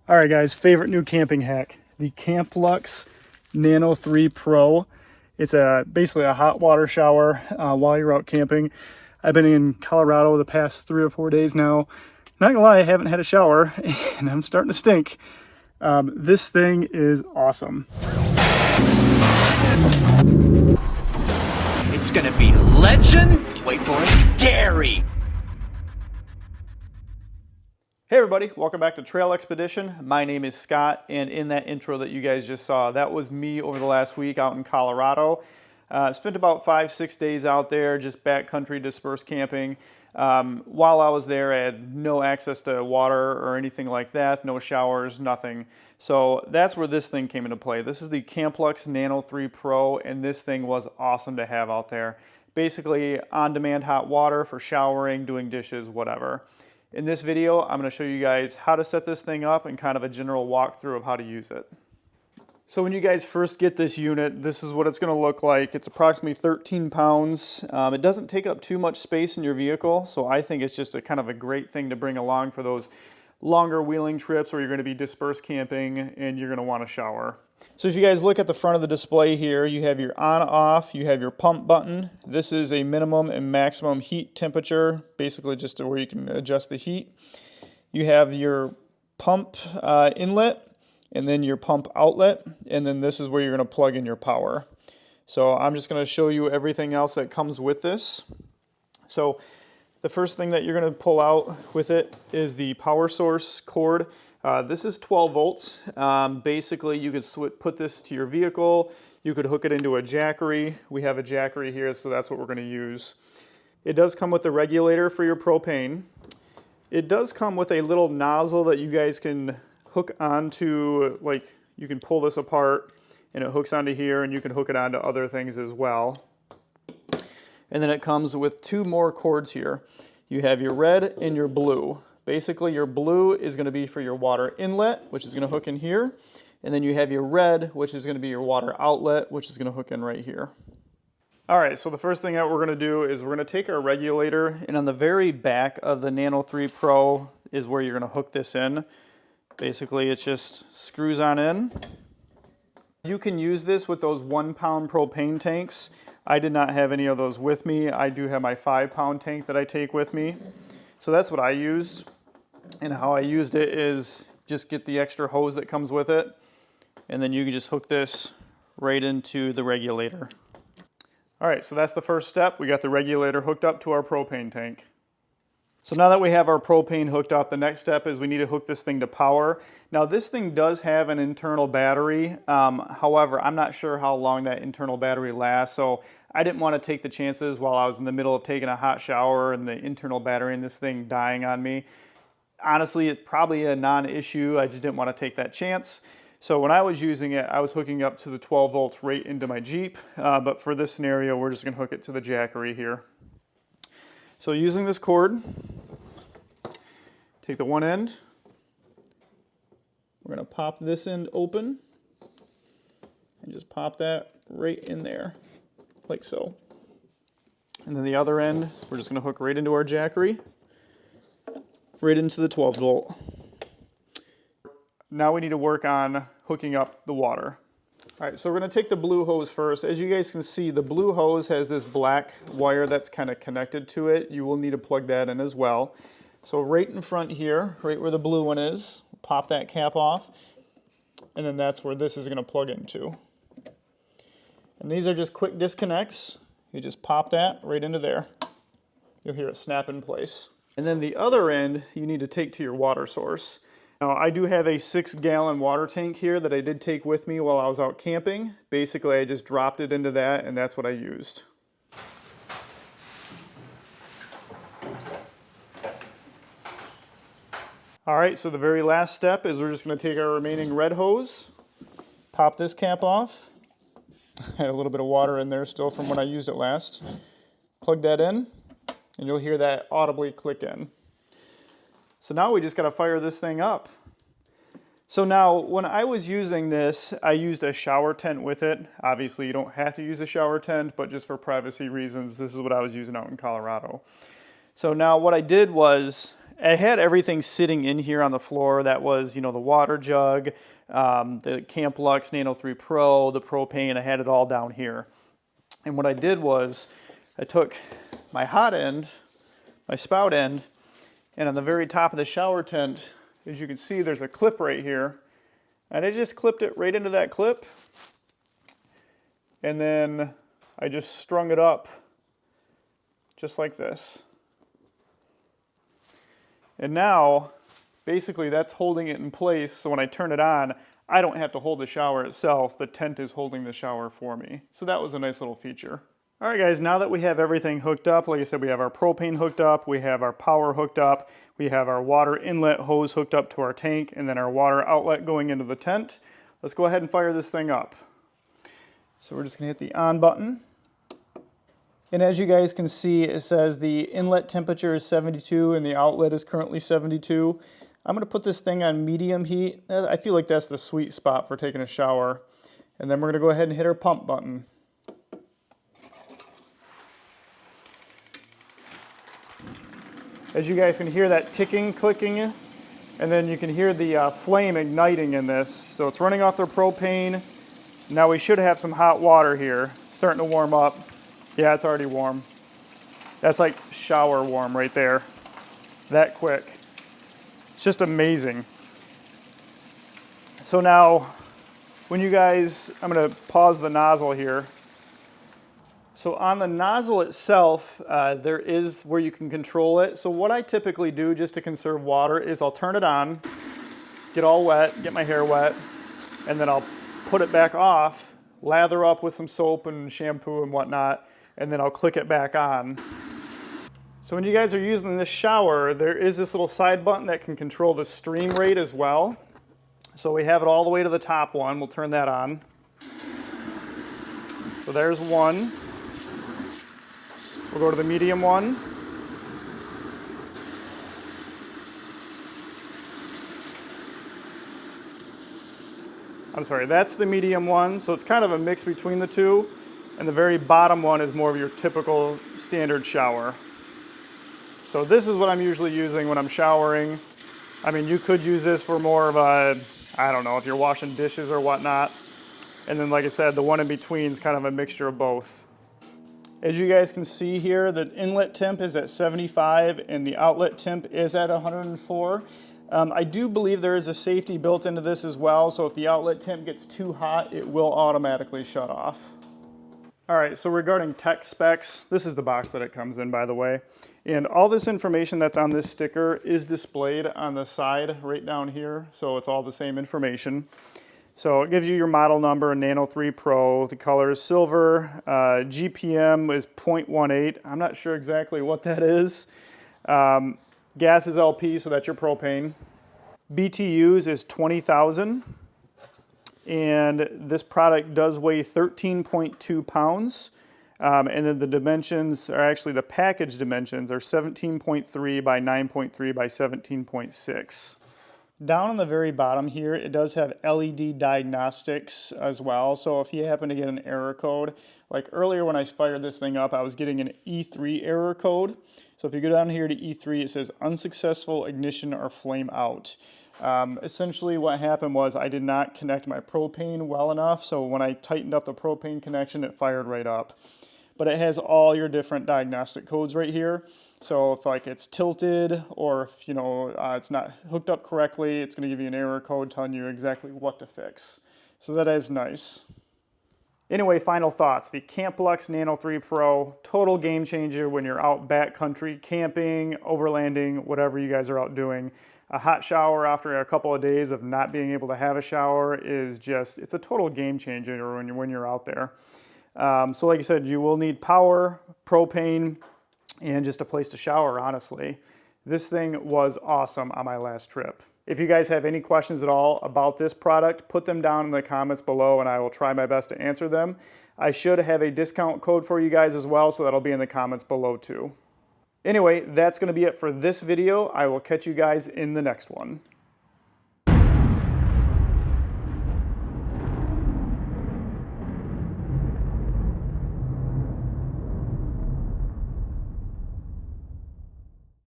All right, guys, favorite new camping hack, the Camplux Nano 3 Pro. It's basically a hot water shower while you're out camping. I've been in Colorado the past 3 or 4 days now. Not gonna lie, I haven't had a shower and I'm starting to stink. This thing is awesome. It's gonna be legend, wait for it, dairy. Hey everybody, welcome back to Trail Expedition. My name is Scott, and in that intro that you guys just saw, that was me over the last week out in Colorado. Spent about 5-6 days out there, just backcountry dispersed camping. While I was there, I had no access to water or anything like that, no showers, nothing. So that's where this thing came into play. This is the Camplux Nano 3 Pro, and this thing was awesome to have out there. Basically, on-demand hot water for showering, doing dishes, whatever. In this video, I'm going to show you guys how to set this thing up and kind of a general walkthrough of how to use it. So when you guys first get this unit, this is what it's going to look like. It's approximately 13 pounds. It doesn't take up too much space in your vehicle, so I think it's just a kind of a great thing to bring along for those longer wheeling trips where you're going to be dispersed camping and you're going to want to shower. So if you guys look at the front of the display here, you have your on-off, you have your pump button. This is a minimum and maximum heat temperature, basically just where you can adjust the heat. You have your pump inlet, and then your pump outlet, and then this is where you're going to plug in your power. So I'm just going to show you everything else that comes with this. So the first thing that you're going to pull out with it is the power source cord. This is 12 volts. Basically, you could put this to your vehicle. You could hook it into a jackery. We have a jackery here, so that's what we're going to use. It does come with a regulator for your propane. It does come with a little nozzle that you guys can hook onto, like you can pull this apart and it hooks onto here, and you can hook it onto other things as well. And then it comes with 2 more cords here. You have your red and your blue. Basically, your blue is going to be for your water inlet, which is going to hook in here. And then you have your red, which is going to be your water outlet, which is going to hook in right here. All right, so the first thing that we're going to do is we're going to take our regulator, and on the very back of the Nano 3 Pro is where you're going to hook this in. Basically, it just screws on in. You can use this with those 1-pound propane tanks. I did not have any of those with me. I do have my 5-pound tank that I take with me. So that's what I used. And how I used it is just get the extra hose that comes with it, and then you can just hook this right into the regulator. All right, so that's the first step. We got the regulator hooked up to our propane tank. So now that we have our propane hooked up, the next step is we need to hook this thing to power. Now this thing does have an internal battery. However, I'm not sure how long that internal battery lasts, so I didn't want to take the chances while I was in the middle of taking a hot shower and the internal battery in this thing dying on me. Honestly, it's probably a non-issue. I just didn't want to take that chance. So when I was using it, I was hooking up to the 12 volts right into my Jeep. But for this scenario, we're just going to hook it to the jackery here. So using this cord, take the one end, we're going to pop this end open and just pop that right in there, like so. And then the other end, we're just going to hook right into our jackery, right into the 12 volt. Now we need to work on hooking up the water. All right, so we're going to take the blue hose first. As you guys can see, the blue hose has this black wire that's kind of connected to it. You will need to plug that in as well. So right in front here, right where the blue one is, pop that cap off, and then that's where this is going to plug into. And these are just quick disconnects. You just pop that right into there. You'll hear it snap in place. And then the other end, you need to take to your water source. Now, I do have a 6-gallon water tank here that I did take with me while I was out camping. Basically, I just dropped it into that, and that's what I used. All right, so the very last step is we're just going to take our remaining red hose, pop this cap off. I had a little bit of water in there still from when I used it last. Plug that in, and you'll hear that audibly click in. So now we just got to fire this thing up. So now when I was using this, I used a shower tent with it. Obviously you don't have to use a shower tent, but just for privacy reasons, this is what I was using out in Colorado. So now what I did was, I had everything sitting in here on the floor. That was, you know, the water jug, the Camplux Nano 3 Pro, the propane. I had it all down here. And what I did was I took my hot end, my spout end, and on the very top of the shower tent, as you can see, there's a clip right here. And I just clipped it right into that clip. And then I just strung it up just like this. And now, basically that's holding it in place, so when I turn it on, I don't have to hold the shower itself, the tent is holding the shower for me. So that was a nice little feature. All right guys, now that we have everything hooked up, like I said, we have our propane hooked up, we have our power hooked up, we have our water inlet hose hooked up to our tank, and then our water outlet going into the tent. Let's go ahead and fire this thing up. So we're just gonna hit the on button. And as you guys can see, it says the inlet temperature is 72 and the outlet is currently 72. I'm gonna put this thing on medium heat. I feel like that's the sweet spot for taking a shower. And then we're gonna go ahead and hit our pump button. As you guys can hear that ticking, clicking, and then you can hear the flame igniting in this. So it's running off the propane. Now we should have some hot water here. It's starting to warm up. Yeah, it's already warm. That's like shower warm right there. That quick. It's just amazing. So now, when you guys, I'm gonna pause the nozzle here. So on the nozzle itself, there is where you can control it. So what I typically do just to conserve water is I'll turn it on, get all wet, get my hair wet, and then I'll put it back off, lather up with some soap and shampoo and whatnot, and then I'll click it back on. So when you guys are using this shower, there is this little side button that can control the stream rate as well. So we have it all the way to the top one. We'll turn that on. So there's one. We'll go to the medium one. I'm sorry, that's the medium one. So it's kind of a mix between the two. And the very bottom one is more of your typical standard shower. So this is what I'm usually using when I'm showering. I mean, you could use this for more of a, I don't know, if you're washing dishes or whatnot. And then, like I said, the one in between is kind of a mixture of both. As you guys can see here, the inlet temp is at 75 and the outlet temp is at 104. I do believe there is a safety built into this as well, so if the outlet temp gets too hot, it will automatically shut off. All right, so regarding tech specs, this is the box that it comes in, by the way. And all this information that's on this sticker is displayed on the side right down here, so it's all the same information. So it gives you your model number, Nano 3 Pro, the color is silver, GPM is 0.18. I'm not sure exactly what that is. Gas is LP, so that's your propane. BTUs is 20,000. And this product does weigh 13.2 pounds. And then the dimensions are actually, the package dimensions are 17.3 by 9.3 by 17.6. Down on the very bottom here, it does have LED diagnostics as well. So if you happen to get an error code, like earlier when I fired this thing up, I was getting an E3 error code. So if you go down here to E3, it says unsuccessful ignition or flame out. Essentially what happened was I did not connect my propane well enough, so when I tightened up the propane connection, it fired right up. But it has all your different diagnostic codes right here. So if like it's tilted or if it's not hooked up correctly, it's going to give you an error code telling you exactly what to fix. So that is nice. Anyway, final thoughts. The Camplux Nano 3 Pro, total game changer when you're out backcountry camping, overlanding, whatever you guys are out doing. A hot shower after a couple of days of not being able to have a shower is just, it's a total game changer when you're out there. So like I said, you will need power, propane, and just a place to shower, honestly. This thing was awesome on my last trip. If you guys have any questions at all about this product, put them down in the comments below and I will try my best to answer them. I should have a discount code for you guys as well, so that'll be in the comments below too. Anyway, that's going to be it for this video. I will catch you guys in the next one.